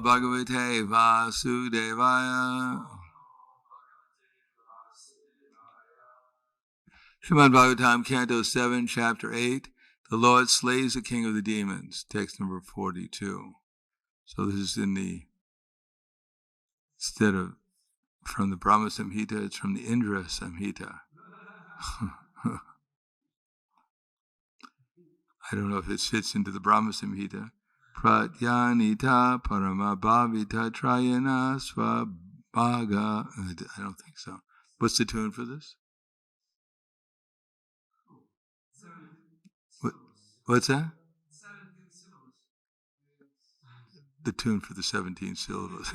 Bhagavate Vasudevaya. Srimad Bhagavatam, Canto 7, Chapter 8. The Lord slays the king of the demons. Text number 42. So this is instead of from the Brahma Samhita, it's from the Indra Samhita. I don't know if it fits into the Brahma Samhita. Pratyanita paramabhavita trayana svabhaga. I don't think so. What's the tune for this? What's that? 17 syllables. The tune for the 17 syllables.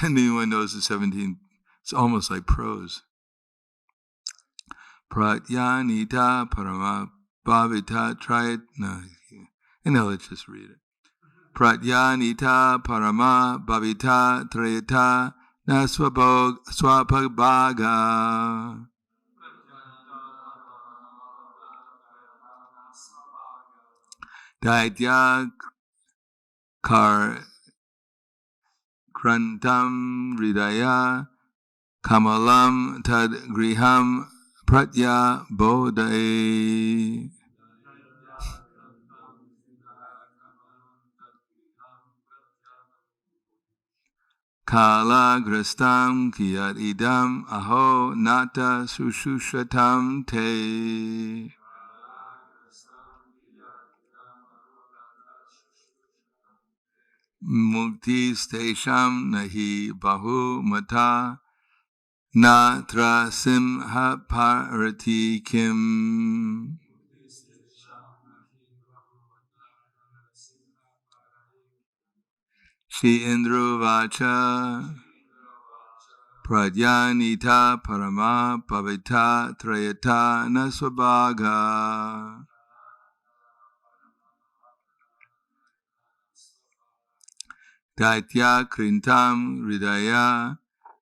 Anyone knows the 17? It's almost like prose. Pratyanita paramabhavita trayana. No, let's just read it. Pratyanita parama bhavita trayata na swabhaga. Daitya krantam ridaya kamalam tad griham pratya bodhe. Kala grastam kiyat idam aho nata sushushatam te. Mukti stesham nahi bahu mata natra simha parati kim. Shri Indra Vacha Pradyanita Parama Pavita Trayata Nasvabhaga. Daitya Krintam Ridaya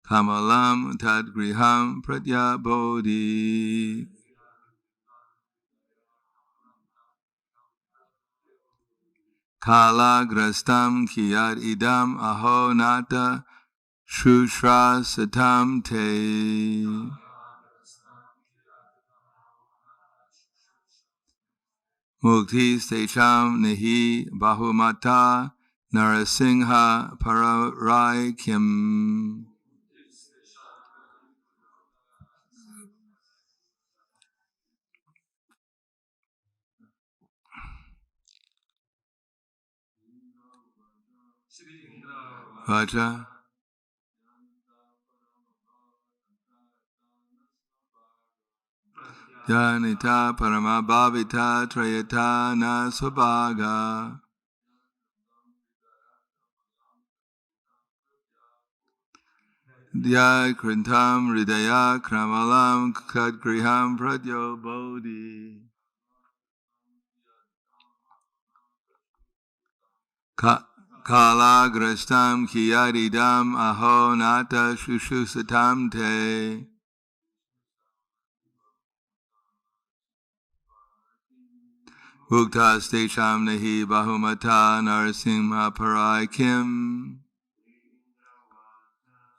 Kamalam Tadgriham Pratya Bodhi. Kala grastam kiyad idam aho nata shushra satam te. Mukti stecham nehi bahumata narasingha pararai kim. Vacha. Janita paramabhavita trayata nasvabhaga. Dya krintam ridaya kramalam kadgriham pratyo bodhi. Kala grastam kiyadidam aho nata shushusatam te. Ukta stecham nahi bahumata narasimha parai kim.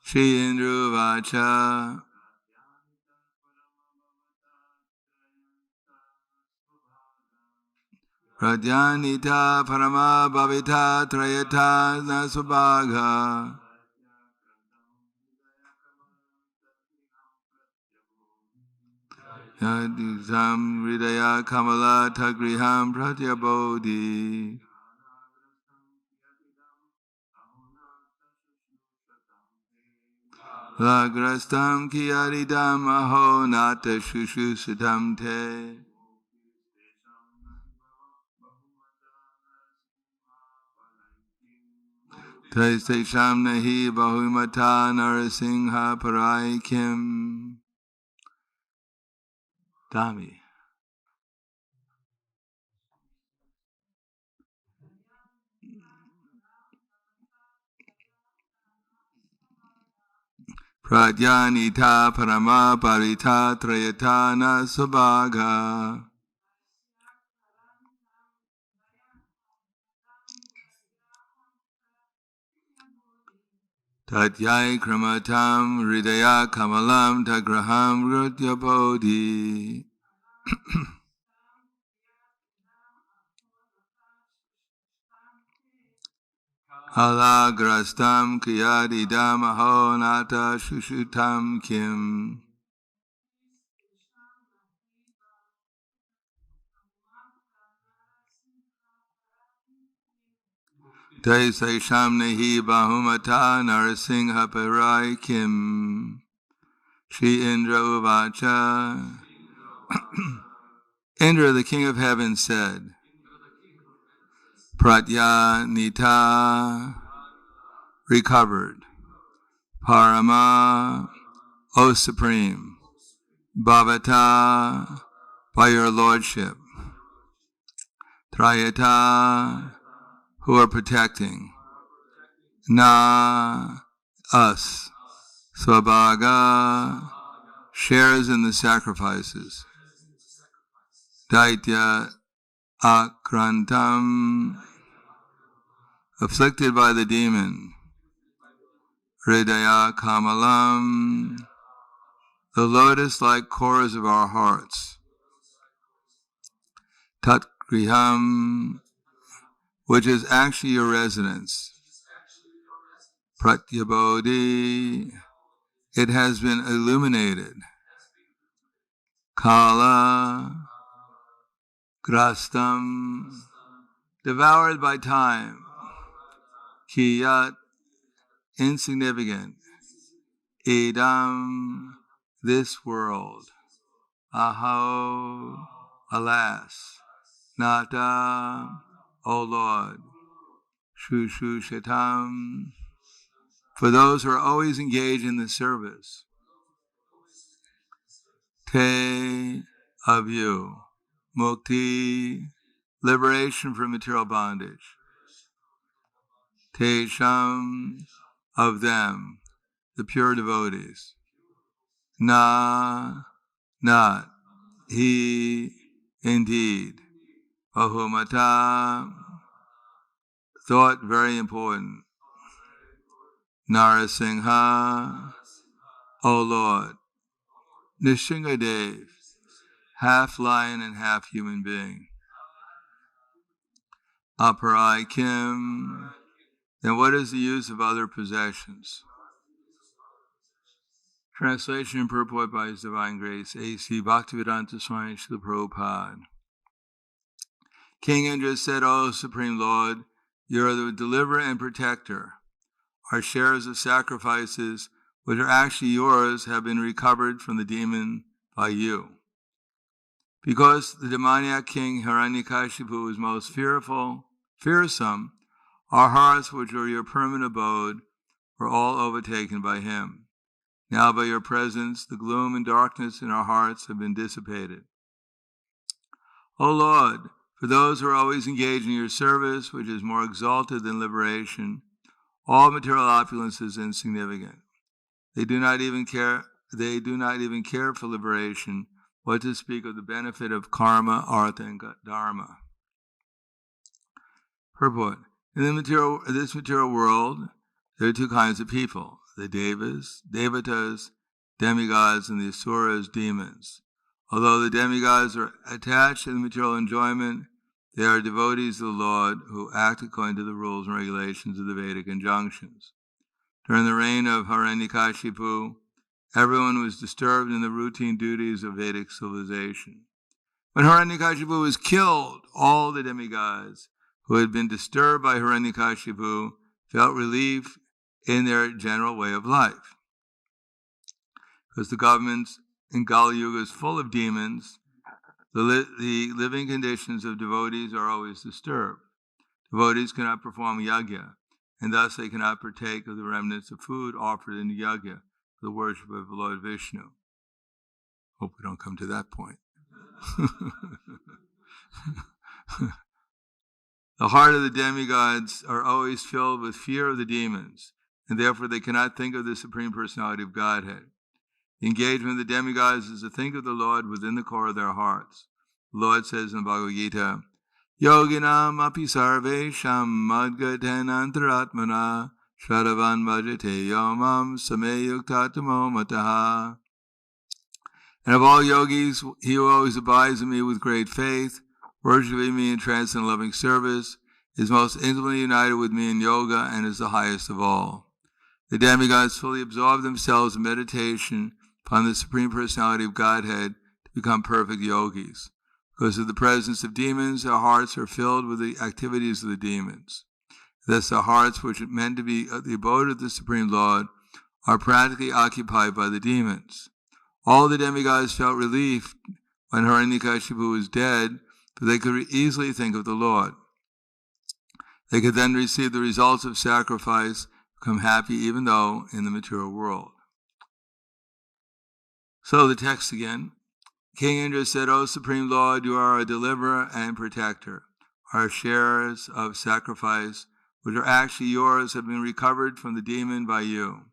Shri Indra Vacha Pradyanita parama bhavita trayata nasvabhaga. Yadisam hridaya kamala tagriham pratya bodhi. Lagrastam kiyaridam aho nata shushusatam te. Taistesham nahi bahumata narasingha parai kim. Dami. Pradyanita parama parita trayata nasvabhaga. Tatyai kramatam hridaya kamalam tagraham rutya bodhi. Alagrastam kiyadidam aho nata shushutam kim. Te Saisham Nehi Bahumata Narasingha Parai Kim. Shri Indra Uvacha. Indra, the king of heaven, said, Pratya Nita, recovered. Parama, O Supreme. Bhavata, by your lordship. Trayata, who are protecting. Na, us. Swabhaga, shares in the sacrifices. Daitya akrantam, afflicted by the demon. Hridaya kamalam, the lotus-like cores of our hearts. Tat griham, which is actually your residence. Pratyabodhi, it has been illuminated. Kala, grastam, devoured by time. Kiyat, insignificant. Idam, this world. Aho, alas. Nata, O Lord. Shushu shatam, for those who are always engaged in the service. Te, of you. Mukti, liberation from material bondage. Te sham, of them, the pure devotees. Na, not. He, indeed. Bahumata, thought very important. Narasingha, O Lord. Nishingadev, half lion and half human being. Aparai kim, then what is the use of other possessions? Translation and purport by His Divine Grace, A.C. Bhaktivedanta Swami Srila Prabhupada. King Indra said, O Supreme Lord, you are the deliverer and protector. Our shares of sacrifices, which are actually yours, have been recovered from the demon by you. Because the demoniac king Hiranyakashipu was most fearsome, our hearts, which were your permanent abode, were all overtaken by him. Now by your presence, the gloom and darkness in our hearts have been dissipated. O Lord, for those who are always engaged in your service, which is more exalted than liberation, all material opulence is insignificant. They do not even care for liberation, what to speak of the benefit of karma, artha, and dharma. Purport. In this material world, there are two kinds of people, the devatas, demigods, and the asuras, demons. Although the demigods are attached to the material enjoyment, they are devotees of the Lord who act according to the rules and regulations of the Vedic injunctions. During the reign of Hiranyakashipu, everyone was disturbed in the routine duties of Vedic civilization. When Hiranyakashipu was killed, all the demigods who had been disturbed by Hiranyakashipu felt relief in their general way of life. Because the governments in Kali Yuga is full of demons, the living conditions of devotees are always disturbed. Devotees cannot perform yajna, and thus they cannot partake of the remnants of food offered in the yajna for the worship of the Lord Vishnu. Hope we don't come to that point. The heart of the demigods are always filled with fear of the demons, and therefore they cannot think of the Supreme Personality of Godhead. The engagement of the demigods is to think of the Lord within the core of their hearts. The Lord says in the Bhagavad Gita, Yoginam api sarvesham madgaten antaratmana Shadavan bhajate yomam sameyuktatamo mataha. And of all yogis, he who always abides in me with great faith, worshiping me in trance and loving service, is most intimately united with me in yoga and is the highest of all. The demigods fully absorb themselves in meditation upon the Supreme Personality of Godhead to become perfect yogis. Because of the presence of demons, their hearts are filled with the activities of the demons. Thus, the hearts which are meant to be the abode of the Supreme Lord are practically occupied by the demons. All the demigods felt relief when Hiranyakashipu was dead, for they could easily think of the Lord. They could then receive the results of sacrifice, become happy even though in the material world. So the text again. King Indra said, O Supreme Lord, you are a deliverer and protector. Our shares of sacrifice, which are actually yours, have been recovered from the demon by you.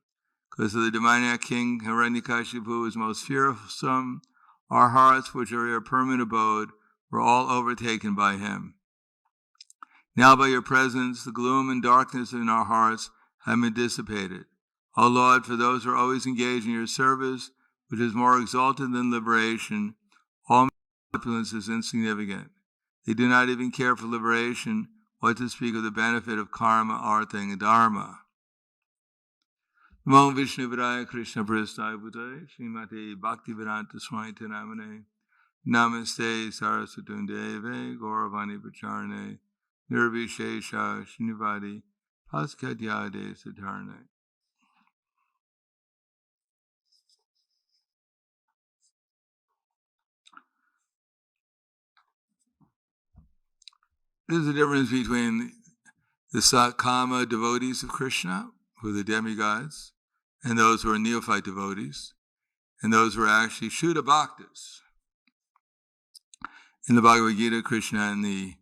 Because of the demoniac king Hiranyakashipu was most fearsome, our hearts, which are your permanent abode, were all overtaken by him. Now by your presence, the gloom and darkness in our hearts have been dissipated. O Lord, for those who are always engaged in your service, which is more exalted than liberation, all opulence is insignificant. They do not even care for liberation, what to speak of the benefit of karma, artha, and dharma. Namo Vishnu Vidaya Krishna Prasthaya Bhutaya Srimati Bhaktivedanta Swami Namane Namaste Saraswati Deve Gauravani Pacharane Nirvishesha Srinivadi Paskadyade Siddharne. There's a difference between the Sakama devotees of Krishna, who are the demigods, and those who are neophyte devotees, and those who are actually Shuddha Bhaktas. In the Bhagavad Gita, Krishna and the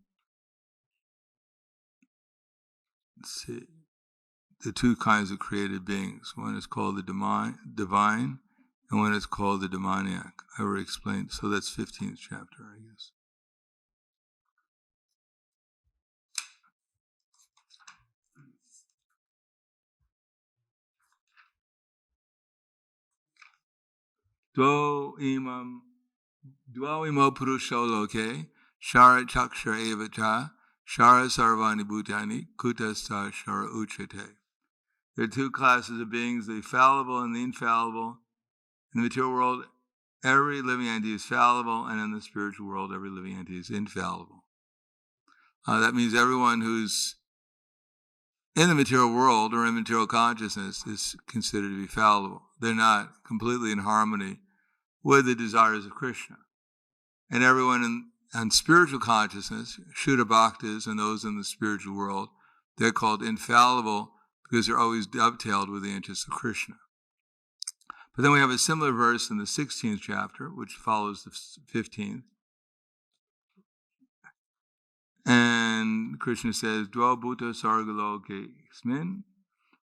two kinds of created beings. One is called the divine, and one is called the demoniac. I already explained, so that's 15th chapter, I guess. Dvao imo purusho loke, shara chakshara evacha, shara sarvani bhutani, kutasta shara uchate. There are two classes of beings, the fallible and the infallible. In the material world, every living entity is fallible, and in the spiritual world, every living entity is infallible. That means everyone who's in the material world or in material consciousness is considered to be fallible. They're not completely in harmony with the desires of Krishna. And everyone in spiritual consciousness, Shuddha Bhaktas and those in the spiritual world, they're called infallible because they're always dovetailed with the interests of Krishna. But then we have a similar verse in the 16th chapter, which follows the 15th. And Krishna says, Dwa bhuta sargaloke smin,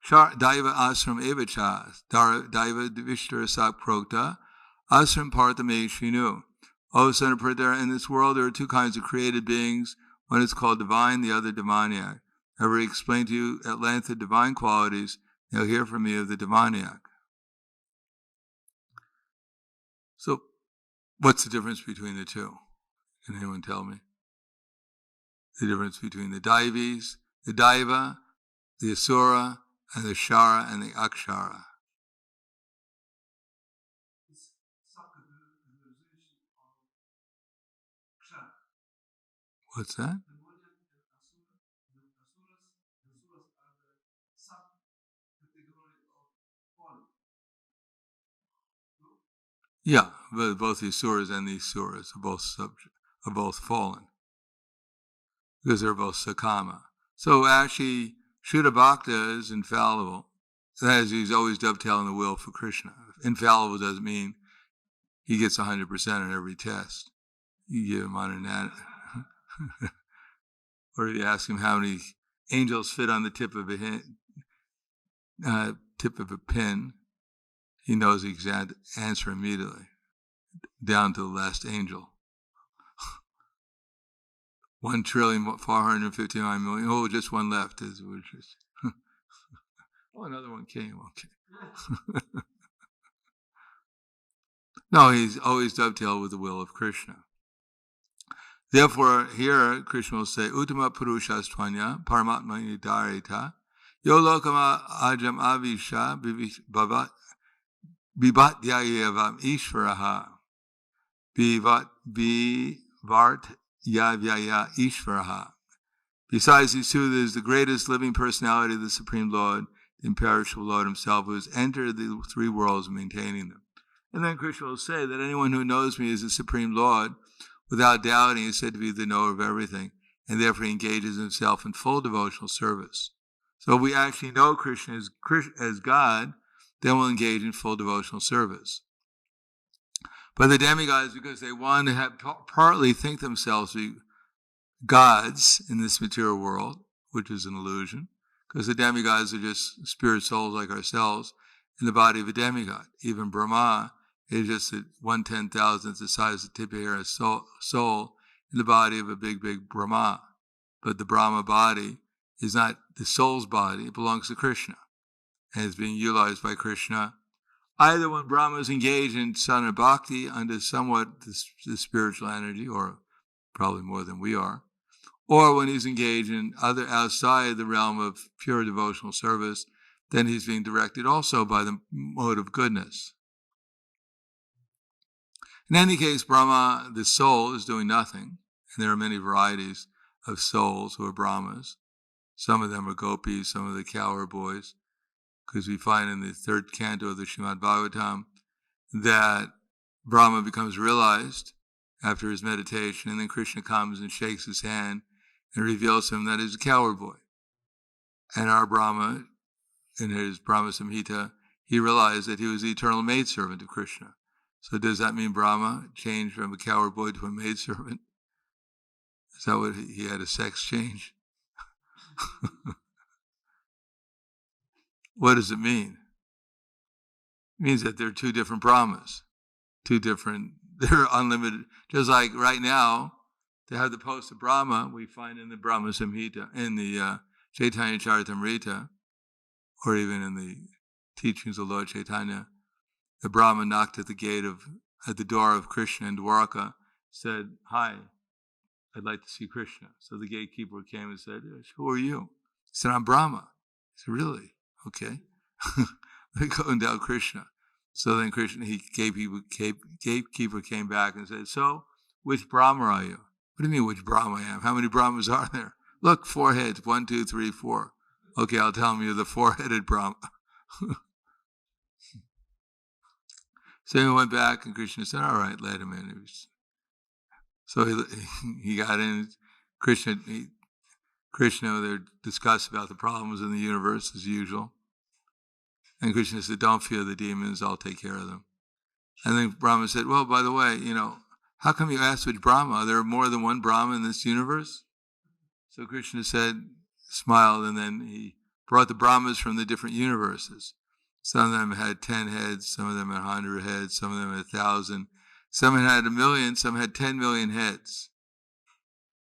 daiva asram evacha, daiva vishtar sak prokta, asram partame shinu. O son of Pritha, in this world there are two kinds of created beings. One is called divine, the other demoniac. I already explained to you at length the divine qualities. You'll hear from me of the demoniac. So, what's the difference between the two? Can anyone tell me? The difference between the Daivis, the Daiva, the Asura, and the Shara and the Akshara. What's that? Yeah, but both the Asuras and the Asuras are both fallen. Because they're both Sakama. So actually, Shuddha Bhakta is infallible. That is, he's always dovetailing the will for Krishna. Infallible doesn't mean he gets 100% on every test. You give him on an or if you ask him how many angels fit on the tip of a pin, he knows the exact answer immediately, down to the last angel. 1,459,000,000,000. Oh, just one left. Oh, another one came. Okay. No, he's always dovetailed with the will of Krishna. Therefore, here Krishna will say, Uttama Purushastvanya Paramatma Nidarita Yo Lokama Ajam Avisha Bibatyayevam Ishvaraha Bivart Yavyaya Ishvaraha. Besides these two, there is the greatest living personality of the Supreme Lord, the imperishable Lord himself, who has entered the three worlds, maintaining them. And then Krishna will say that anyone who knows me as the Supreme Lord, without doubting, is said to be the knower of everything, and therefore he engages himself in full devotional service. So if we actually know Krishna as God, then we'll engage in full devotional service. But the demigods, because they want to have partly think themselves to be gods in this material world, which is an illusion, because the demigods are just spirit souls like ourselves in the body of a demigod. Even Brahma is just 1/10,000th the size of the tip of hair soul in the body of a big Brahma. But the Brahma body is not the soul's body, it belongs to Krishna, and is being utilized by Krishna. Either when Brahma is engaged in sadhana bhakti under somewhat the spiritual energy, or probably more than we are, or when he's engaged in other outside the realm of pure devotional service, then he's being directed also by the mode of goodness. In any case, Brahma, the soul, is doing nothing, and there are many varieties of souls who are Brahmas. Some of them are gopis, some of the cow boys, because we find in the third canto of the Srimad Bhagavatam that Brahma becomes realized after his meditation, and then Krishna comes and shakes his hand and reveals to him that he's a cowherd boy. And our Brahma, in his Brahma Samhita, he realized that he was the eternal maidservant of Krishna. So does that mean Brahma changed from a cowherd boy to a maidservant? Is that what he had, a sex change? What does it mean? It means that there are two different Brahmas. They're unlimited. Just like right now, to have the post of Brahma, we find in the Brahma Samhita, in the Chaitanya Charitamrita, or even in the teachings of Lord Chaitanya, the Brahma knocked at the door of Krishna in Dwarka, said, "Hi, I'd like to see Krishna." So the gatekeeper came and said, "Who are you?" He said, "I'm Brahma." He said, "Really? Okay." They go and tell Krishna. So then gatekeeper came back and said, "So, which Brahma are you?" "What do you mean, which Brahma I am? How many Brahmas are there?" "Look, 4 heads, 1, 2, 3, 4. "Okay, I'll tell him you're the 4-headed Brahma." So he went back, and Krishna said, "All right, let him in." So he got in. Krishna, they discussed about the problems in the universe as usual. And Krishna said, "Don't fear the demons, I'll take care of them." And then Brahma said, "Well, by the way, how come you asked which Brahma? Are there more than one Brahma in this universe?" So Krishna smiled, and then he brought the Brahmas from the different universes. Some of them had 10 heads, some of them had 100 heads, some of them had 1,000. Some had 1 million, some had 10 million heads.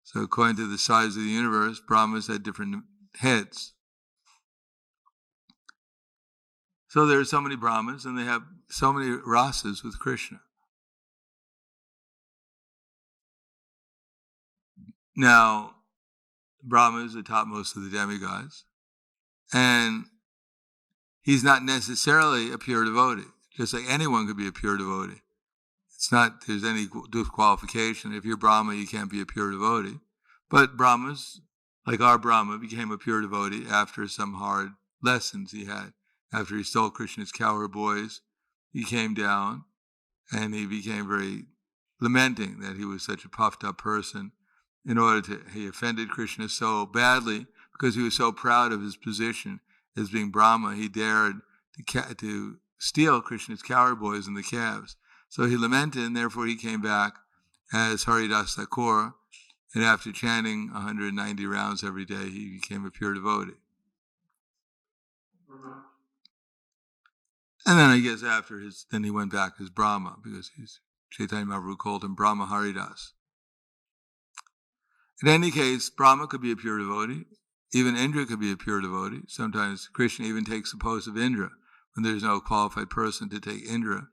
So according to the size of the universe, Brahmas had different heads. So there are so many Brahmas, and they have so many rasas with Krishna. Now, Brahma is the topmost of the demigods, and he's not necessarily a pure devotee. Just like anyone could be a pure devotee. It's not there's any disqualification. If you're Brahma, you can't be a pure devotee. But Brahmas, like our Brahma, became a pure devotee after some hard lessons he had. After he stole Krishna's cowherd boys, he came down and he became very lamenting that he was such a puffed up person. He offended Krishna so badly because he was so proud of his position as being Brahma. He dared to steal Krishna's cowherd boys and the calves. So he lamented, and therefore he came back as Haridas Thakur, and after chanting 190 rounds every day, he became a pure devotee. And then I guess then he went back as Brahma, because Chaitanya Mahaprabhu called him Brahma Haridas. In any case, Brahma could be a pure devotee, Even Indra could be a pure devotee. Sometimes Krishna even takes the post of Indra. When there's no qualified person to take Indra,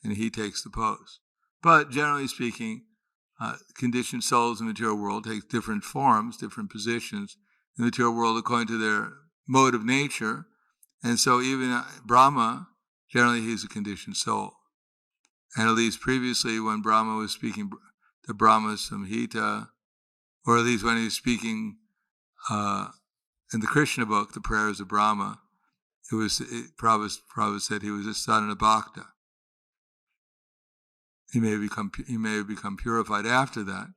then he takes the post. But generally speaking, conditioned souls in the material world take different forms, different positions in the material world according to their mode of nature. And so even Brahma, generally he's a conditioned soul. And at least previously when Brahma was speaking the Brahma Samhita, or at least when he was speaking in the Krishna book, the prayers of Brahma, Prabhupada said he was a sadhana bhakta. He may have become purified after that,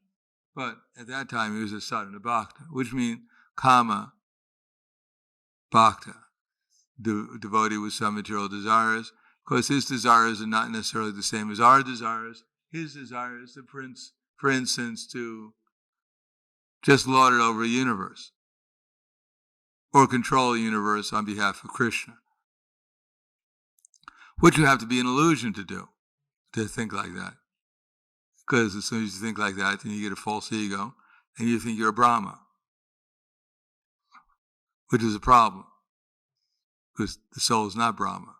but at that time he was a sadhana bhakta, which means kama bhakta, devotee with some material desires. Of course, his desires are not necessarily the same as our desires. His desire is, for instance, to just lord it over a universe, or control a universe on behalf of Krishna, which you have to be an illusion to do, to think like that. Because as soon as you think like that, then you get a false ego, and you think you're a Brahma, which is a problem, because the soul is not Brahma.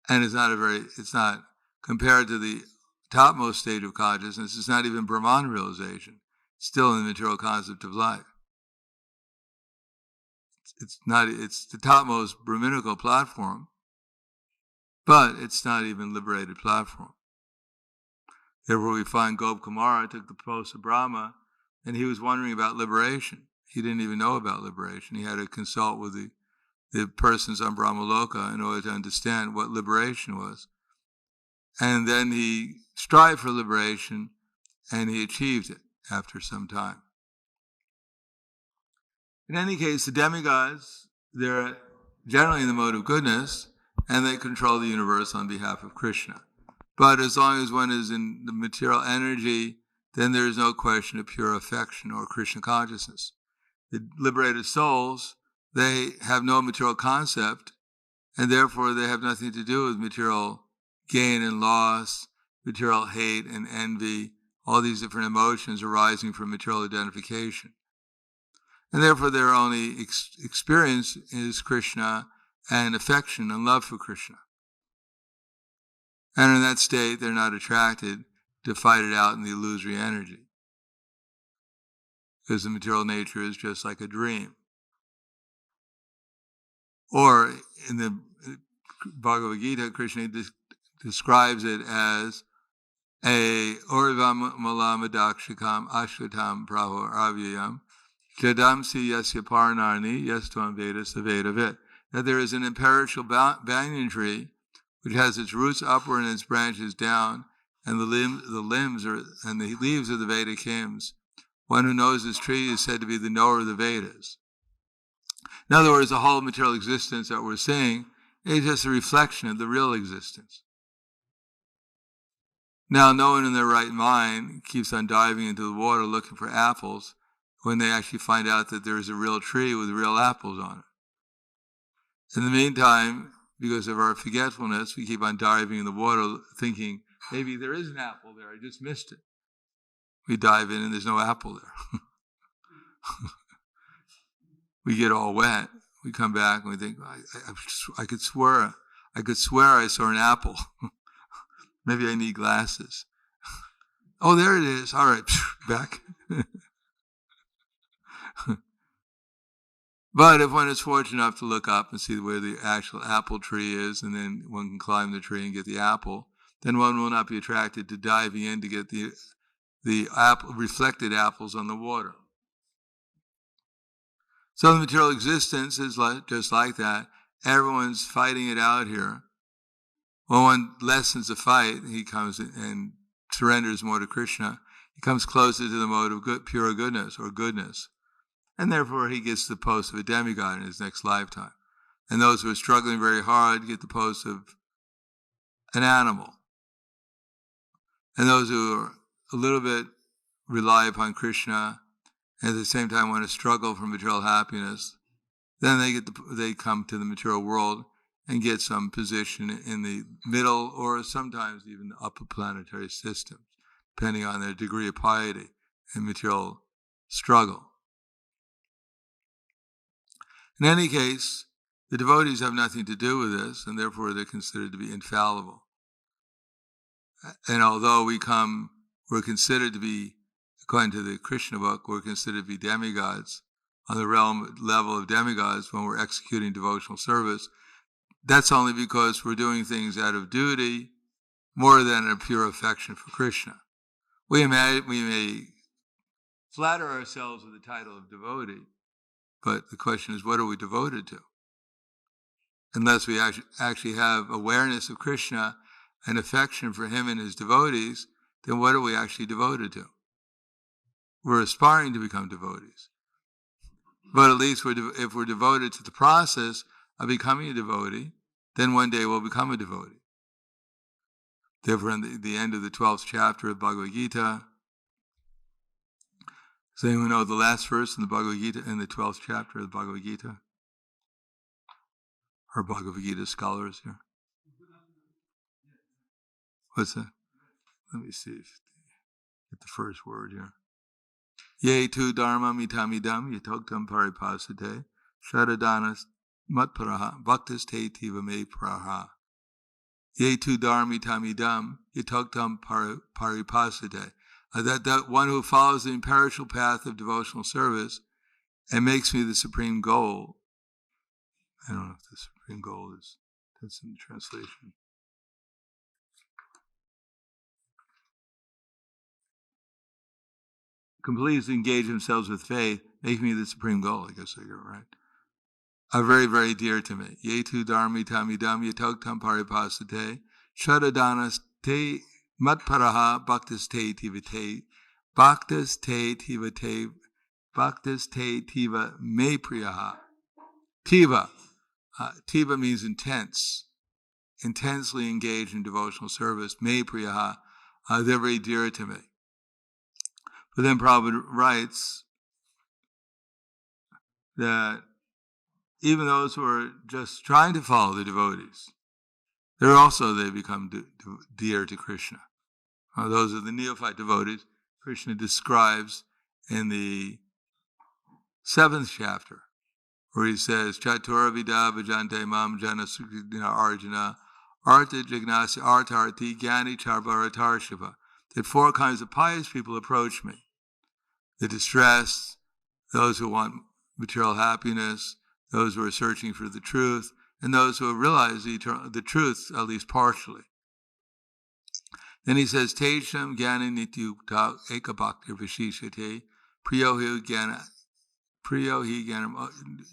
And it's not, compared to the topmost state of consciousness, it's not even Brahman realization. It's still in the material concept of life. It's the topmost Brahminical platform, but it's not even liberated platform. Therefore, we find Gop Kumara took the post of Brahma, and he was wondering about liberation. He didn't even know about liberation. He had to consult with the persons on Brahmaloka in order to understand what liberation was. And then he strived for liberation, and he achieved it after some time. In any case, the demigods, they're generally in the mode of goodness, and they control the universe on behalf of Krishna. But as long as one is in the material energy, then there is no question of pure affection or Krishna consciousness. The liberated souls, they have no material concept, and therefore they have nothing to do with material gain and loss, material hate and envy, all these different emotions arising from material identification. And therefore their only experience is Krishna and affection and love for Krishna. And in that state, they're not attracted to fight it out in the illusory energy, because the material nature is just like a dream. Or in the Bhagavad Gita, Krishna describes it as a Orivam Malamadakshikam Ashvatam Prabhu Avyayam Jadamsi Yasya Parnarni Yastvam Veda Saveda Vit. That there is an imperishable banyan tree which has its roots upward and its branches down, and the limbs and the leaves of the Vedic hymns. One who knows this tree is said to be the knower of the Vedas. In other words, the whole material existence that we're seeing is just a reflection of the real existence. Now, no one in their right mind keeps on diving into the water looking for apples when they actually find out that there is a real tree with real apples on it. In the meantime, because of our forgetfulness, we keep on diving in the water thinking, maybe there is an apple there, I just missed it. We dive in and there's no apple there. We get all wet. We come back and we think, I could swear I saw an apple. Maybe I need glasses. Oh, there it is. All right, back. But if one is fortunate enough to look up and see where the actual apple tree is, and then one can climb the tree and get the apple, then one will not be attracted to diving in to get the reflected apples on the water. So the material existence is just like that. Everyone's fighting it out here. When one lessens the fight, he comes and surrenders more to Krishna. He comes closer to the mode of pure goodness or goodness. And therefore he gets the post of a demigod in his next lifetime. And those who are struggling very hard get the post of an animal. And those who are a little bit rely upon Krishna and at the same time want to struggle for material happiness, then they come to the material world and get some position in the middle or sometimes even the upper planetary systems, depending on their degree of piety and material struggle. In any case, the devotees have nothing to do with this, and therefore they're considered to be infallible. And although we're considered to be, according to the Krishna book, we're considered to be demigods, on the level of demigods when we're executing devotional service, that's only because we're doing things out of duty more than a pure affection for Krishna. We may flatter ourselves with the title of devotee, but the question is, what are we devoted to? Unless we actually have awareness of Krishna and affection for him and his devotees, then what are we actually devoted to? We're aspiring to become devotees. But at least if we're devoted to the process of becoming a devotee, then one day we'll become a devotee. Therefore, in the end of the 12th chapter of Bhagavad Gita, does anyone know the last verse in the Bhagavad Gita, in the 12th chapter of the Bhagavad Gita? Our Bhagavad Gita scholars here. What's that? Let me see if get the first word here. Ye tu dharma mitamidam yatoktam paripasate shadadanas matparaha bhaktas te tiva me praha. Ye tu dharma mitamidam yatoktam paripasate. That one who follows the imperishable path of devotional service and makes me the supreme goal. I don't know if the supreme goal that's in the translation. Completely engage themselves with faith, make me the supreme goal. I guess I got it right. Are very, very dear to me. Ye tu dharmi tamidam yatoktam paripasate shadadanas te matparaha bhaktas te tivate bhaktas te tiva me priyaha. Tiva. Tiva means intense. Intensely engaged in devotional service. Me priyaha. They're very dear to me. But then Prabhupada writes that even those who are just trying to follow the devotees, they become dear to Krishna. Those are the neophyte devotees Krishna describes in the 7th chapter, where he says, Chatura vida bhajante mam jana sukhina arjuna arta jignasi artarti gyani charbharatar shiva. That 4 kinds of pious people approach me. The distressed, those who want material happiness, those who are searching for the truth, and those who have realized the truth, at least partially. Then he says, Tejam Gyana Nityukta Ekabhaktir Vishishate Priyohi Gyanam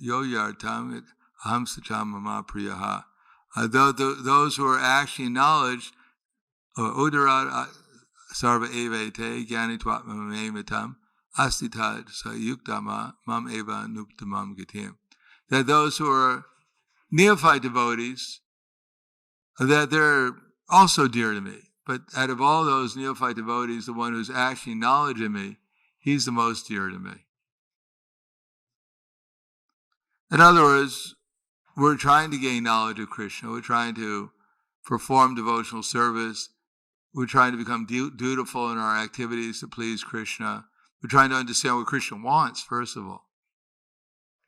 Yoyartam Aham Sacham Mama Priyaha. Those who are actually knowledge, Udarat Sarva Evate Gyani Twatma Mamitam Astita Sayuktama Mam Eva Nuptamam Gatim. That those who are neophyte devotees, that they're also dear to me. But out of all those neophyte devotees, the one who's actually knowledge in me, he's the most dear to me. In other words, we're trying to gain knowledge of Krishna. We're trying to perform devotional service. We're trying to become dutiful in our activities to please Krishna. We're trying to understand what Krishna wants, first of all.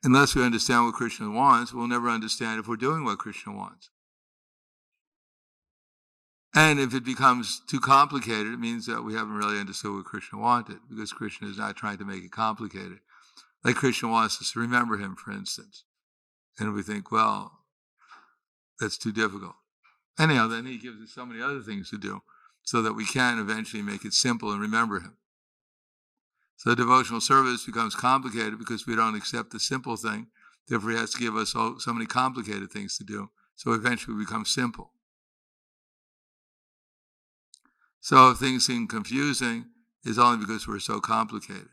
Unless we understand what Krishna wants, we'll never understand if we're doing what Krishna wants. And if it becomes too complicated, it means that we haven't really understood what Krishna wanted, because Krishna is not trying to make it complicated. Like Krishna wants us to remember him, for instance. And we think, well, that's too difficult. Anyhow, then he gives us so many other things to do so that we can eventually make it simple and remember him. So devotional service becomes complicated because we don't accept the simple thing. Therefore, he has to give us so many complicated things to do. So eventually we become simple. So if things seem confusing, it's only because we're so complicated.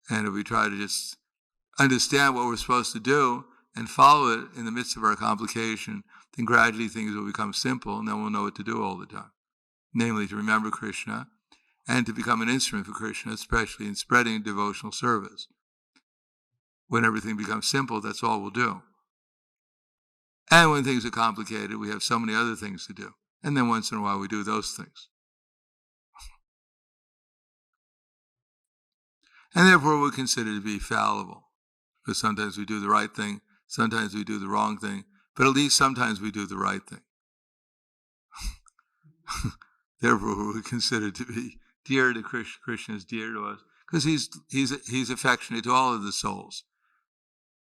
And if we try to just understand what we're supposed to do and follow it in the midst of our complication, then gradually things will become simple, and then we'll know what to do all the time. Namely, to remember Krishna and to become an instrument for Krishna, especially in spreading devotional service. When everything becomes simple, that's all we'll do. And when things are complicated, we have so many other things to do. And then once in a while we do those things. And therefore we're considered to be fallible. because sometimes we do the right thing, sometimes we do the wrong thing, but at least sometimes we do the right thing. Therefore, we're considered to be dear to Krishna. Krishna is dear to us because he's affectionate to all of the souls.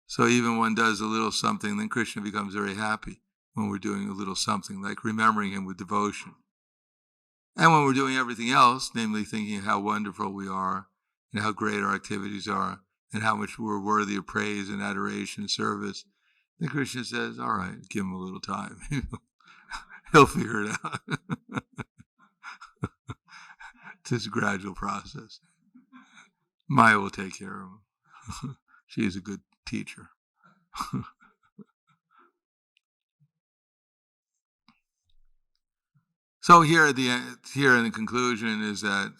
So even when one does a little something, then Krishna becomes very happy when we're doing a little something, like remembering him with devotion. And when we're doing everything else, namely thinking how wonderful we are and how great our activities are and how much we're worthy of praise and adoration and service, then Krishna says, all right, give him a little time. He'll figure it out. It's just a gradual process. Maya will take care of him. She is a good teacher. So here in the conclusion is that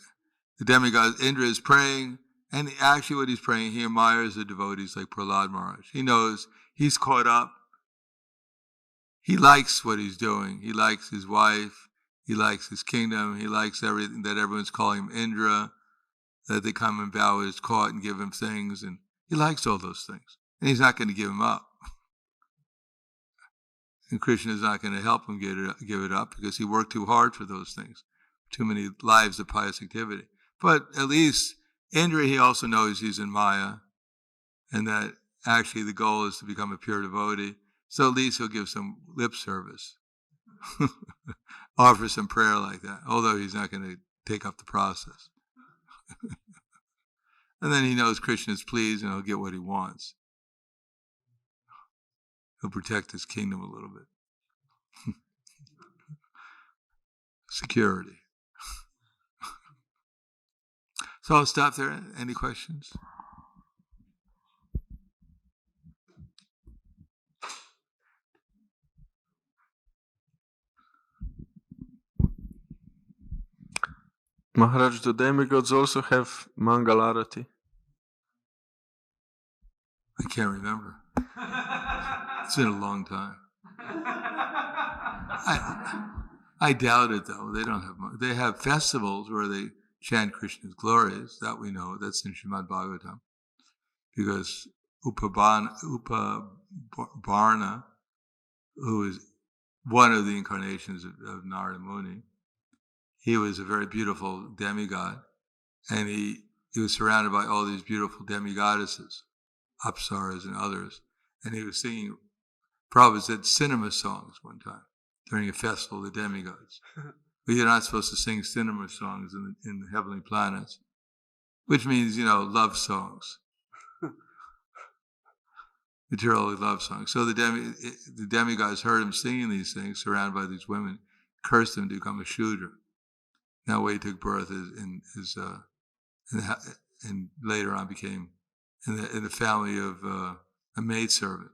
the demigod Indra is praying, and actually what he's praying, he admires the devotees like Prahlad Maharaj. He knows he's caught up. He likes what he's doing. He likes his wife. He likes his kingdom. He likes everything that everyone's calling him Indra, that they come and bow his court and give him things, and he likes all those things. And he's not going to give him up. And Krishna is not going to help him give it up because he worked too hard for those things. Too many lives of pious activity. But at least Indra, he also knows he's in Maya and that actually the goal is to become a pure devotee. So at least he'll give some lip service. Offer some prayer like that, although he's not going to take up the process. And then he knows Krishna is pleased and he'll get what he wants. He'll protect his kingdom a little bit. Security. So I'll stop there. Any questions? Maharaj, do demigods also have Mangalarati? I can't remember. It's been a long time. I doubt it, though. They don't have. They have festivals where they chant Krishna's glories. That we know. That's in Srimad Bhagavatam. Because Upabarna, who is one of the incarnations of Narada Muni, he was a very beautiful demigod, and he was surrounded by all these beautiful demigoddesses, Apsaras and others, and he was singing, Prabhupada said, cinema songs one time during a festival of the demigods. But you're not supposed to sing cinema songs in the heavenly planets, which means, love songs. Materially love songs. So the demigods heard him singing these things, surrounded by these women, cursed him to become a Shudra. That way he took birth and later on became in the family of a maidservant.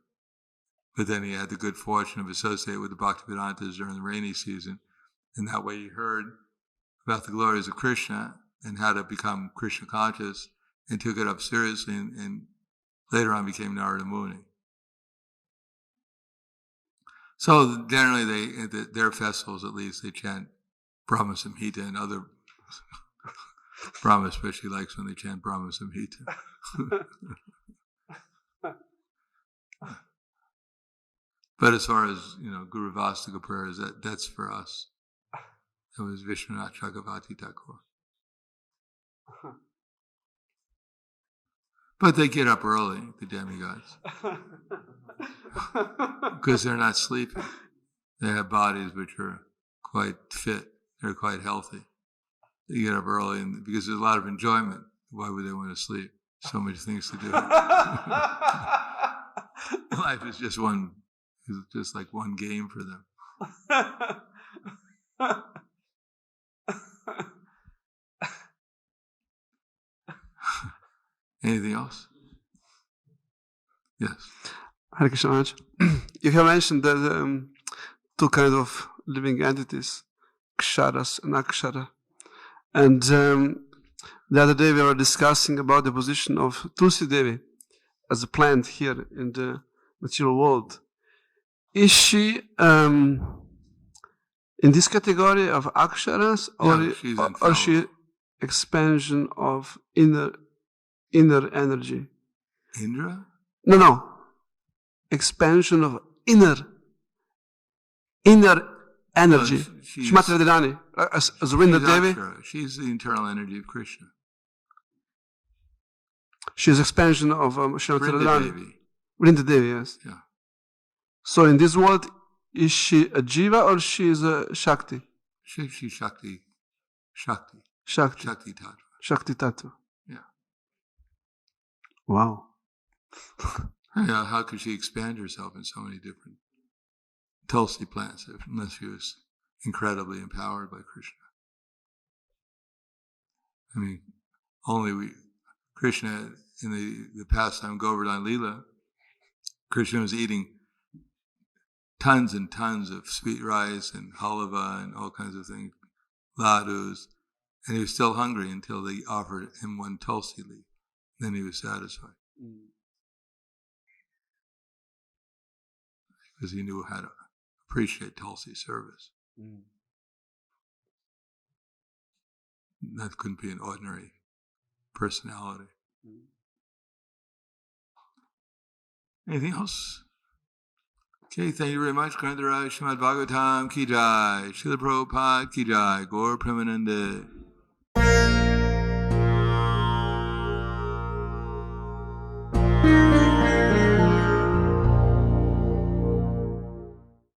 But then he had the good fortune of associating with the Bhaktivedantas during the rainy season. And that way he heard about the glories of Krishna and how to become Krishna conscious and took it up seriously and later on became Narada Muni. So generally their festivals at least, they chant Brahma Samhita and other Brahma especially likes when they chant Brahma Samhita. But as far as Guru Vastika prayers, that's for us. That was Vishwanath Chakravarti Thakur. But they get up early, the demigods, because they're not sleeping. They have bodies which are quite fit. They're quite healthy. They get up early, and because there's a lot of enjoyment. Why would they want to sleep? So many things to do. Life is just like one game for them. Anything else? Yes. Hare Krishna Maharaj. You have mentioned that two kinds of living entities, Ksharas and Akshara. And the other day we were discussing about the position of Tulsi Devi as a plant here in the material world. Is she in this category of Aksharas, or she expansion of inner energy? Indra? No. Expansion of inner energy. Shrimati Radharani, as Vrinda Devi. She's the internal energy of Krishna. She's expansion of Shrimati Radharani. Vrinda Devi, yes. Yeah. So in this world, is she a Jiva or she is a Shakti? She's Shakti. Shakti. Shakti. Shakti Tattva. Shakti Tattva. Yeah. Wow. Yeah, how could she expand herself in so many different Tulsi plants unless she was incredibly empowered by Krishna? I mean, Krishna, in the pastime Govardhan Leela, Krishna was eating tons and tons of sweet rice and halava and all kinds of things, ladus, and he was still hungry until they offered him one Tulsi leaf. Then he was satisfied. Because he knew how to appreciate Tulsi's service. That couldn't be an ordinary personality. Anything else? Okay, thank you very much. Grantharaj Srimad Bhagavatam ki jai. Srila Prabhupada ki jai. Gaur Premanande.